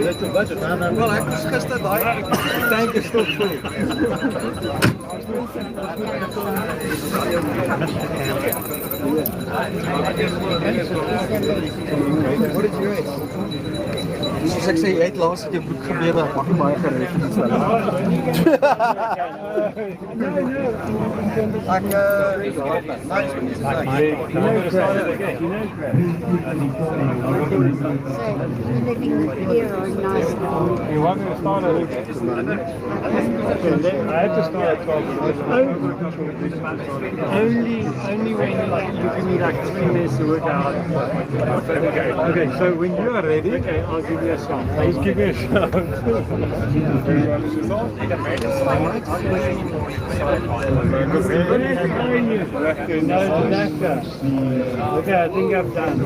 That's your budget, man. Wel, ek was gister daai tank is still full. What did you eat? Soos ek sê, jy het laas het jou broek gebeur, ek mag nie baie gereed stel. You want me to start at 8? I have to start at 12. Only when you give me like 3 minutes to work out. Okay, so when you are ready, okay, I'll give you a shot. Please give me a shot. Okay, I think I'm done.